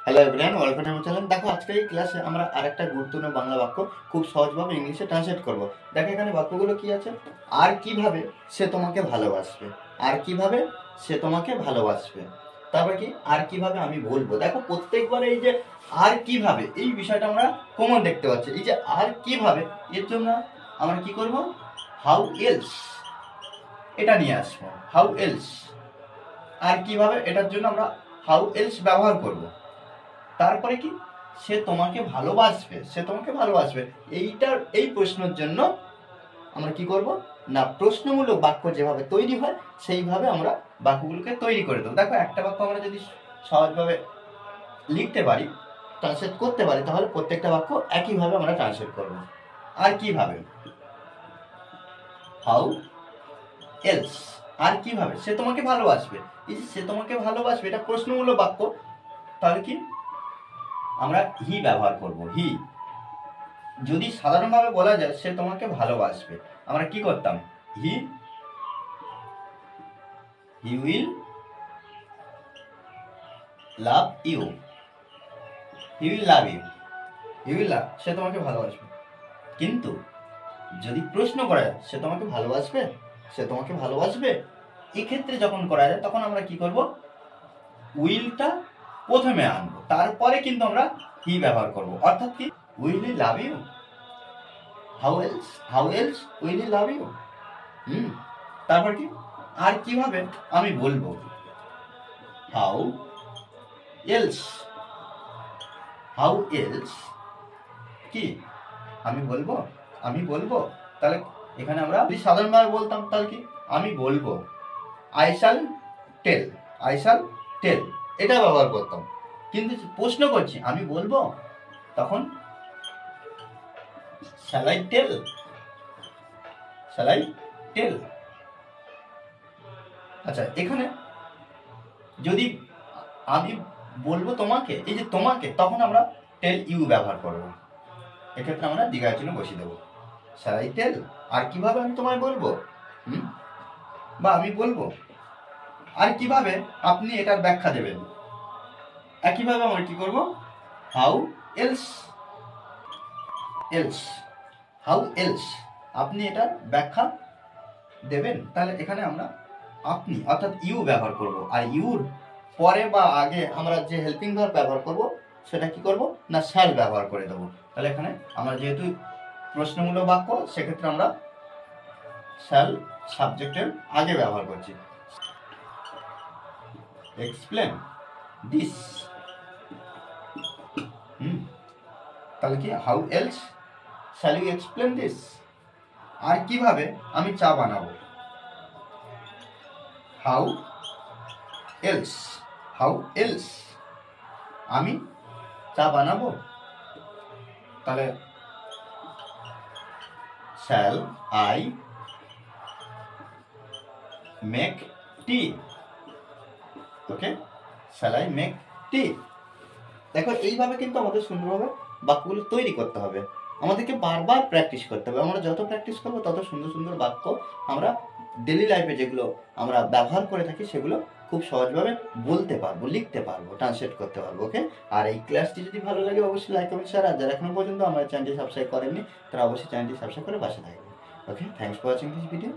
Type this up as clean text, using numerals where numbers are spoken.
Hello everyone, welcome to my channel. দেখো আজকে এই ক্লাসে আমরা আরেকটা গুরুত্বপূর্ণ বাংলা বাক্য খুব সহজভাবে ইংলিশে ট্রান্সলেট করব। দেখো এখানে বাক্যগুলো কি আছে। আর কিভাবে সে তোমাকে ভালোবাসবে, আর কিভাবে সে তোমাকে ভালোবাসবে। তারপর কি আর কিভাবে আমি বলবো। দেখো প্রত্যেকবার এই যে আর কিভাবে এই বিষয়টা আমরা কমন দেখতে পাচ্ছি। এই যে আর কিভাবে এর জন্য আমরা কি করব, হাউ এলস এটা নিয়ে আসবো। হাউ এলস আর কিভাবে এটার জন্য আমরা হাউ এলস ব্যবহার করব। তারপরে কি সে তোমাকে ভালোবাসবে, সে তোমাকে ভালোবাসবে এইটার এই প্রশ্নের জন্য আমরা কি করব না, প্রশ্নমূলক বাক্য যেভাবে তৈরি হয় সেইভাবে আমরা বাক্যগুলোকে তৈরি করে দেবো। দেখো একটা বাক্য আমরা যদি সহজভাবে লিখতে পারি, ট্রান্সলেট করতে পারি, তাহলে প্রত্যেকটা বাক্য একইভাবে আমরা ট্রান্সলেট করব। আর কিভাবে, হাউ এলস, আর কিভাবে সে তোমাকে ভালোবাসবে। এই যে সে তোমাকে ভালোবাসবে এটা প্রশ্নমূলক বাক্য, তাহলে কি আমরা হি ব্যবহার করব। হি যদি সাধারণভাবে বলা যায় সে তোমাকে ভালোবাসবে, আমরা কি করতাম, he will love you, he will love you, he will love, সে তোমাকে ভালোবাসবে। কিন্তু যদি প্রশ্ন করা যায় সে তোমাকে ভালোবাসবে, সে তোমাকে ভালোবাসবে, এক্ষেত্রে যখন করা যায় তখন আমরা কি করব, উইলটা প্রথমে আনবো, তারপরে কিন্তু আমরা হি ব্যবহার করব। অর্থাৎ কি, will he love you, how else will he love you. তারপর কি আর কিভাবে আমি বলবো, হাউ এলস, হাউ এলস কি আমি বলবো, আমি বলবো। তাহলে এখানে আমরা যদি সাধারণভাবে বলতাম তাহলে কি আমি বলবো, I shall tell, I shall tell এটা ব্যবহার করতাম। কিন্তু প্রশ্ন করছি আমি বলবো, তখন shall I tell, shall I tell. আচ্ছা এখানে যদি আমি বলবো তোমাকে, এই যে তোমাকে, তখন আমরা টেল ইউ ব্যবহার করবো। এক্ষেত্রে আমরা দ্বিঘায় চিহ্ন বসিয়ে দেবো। শ্যাল আই টেল, আর কিভাবে আমি তোমায় বলবো, বা আমি বলবো, আর কিভাবে আপনি এটার ব্যাখ্যা দেবেন। একইভাবে আমরা কি করব, how else, else, how else আপনি এটার ব্যাখ্যা দেবেন। তাহলে এখানে আমরা আপনি অর্থাৎ ইউ ব্যবহার করব, আর ইউর পরে বা আগে আমরা যে হেল্পিং ভার্ব ব্যবহার করব সেটা কি করব না, শ্যাল ব্যবহার করে দেবো। তাহলে এখানে আমরা যেহেতু প্রশ্নমূলক বাক্য, সেক্ষেত্রে আমরা শ্যাল সাবজেক্টের আগে ব্যবহার করছি। এক্সপ্লেন দিস, তাহলে কি how else shall you explain this, আর কিভাবে আমি চা বানাবো, হাউ এলস, হাউ এলস আমি চা বানাবো। তাহলে shall I make T, okay, shall I make টি। দেখো এইভাবে কিন্তু আমাদের সুন্দরভাবে বাক্যগুলো তৈরি করতে হবে, আমাদেরকে বারবার প্র্যাকটিস করতে হবে। আমরা যত প্র্যাকটিস করবো তত সুন্দর সুন্দর বাক্য আমরা ডেলি লাইফে যেগুলো আমরা ব্যবহার করে থাকি সেগুলো খুব সহজভাবে বলতে পারবো, লিখতে পারবো, ট্রান্সলেট করতে পারবো। ওকে, আর এই ক্লাসটি যদি ভালো লাগে অবশ্যই লাইক কমেন্ট শেয়ার, আর যারা এখনো পর্যন্ত আমার চ্যানেলটি সাবস্ক্রাইব করেননি তারা অবশ্যই চ্যানেলটি সাবস্ক্রাইব করে পাশে থাকবেন। Okay, thanks for watching this video.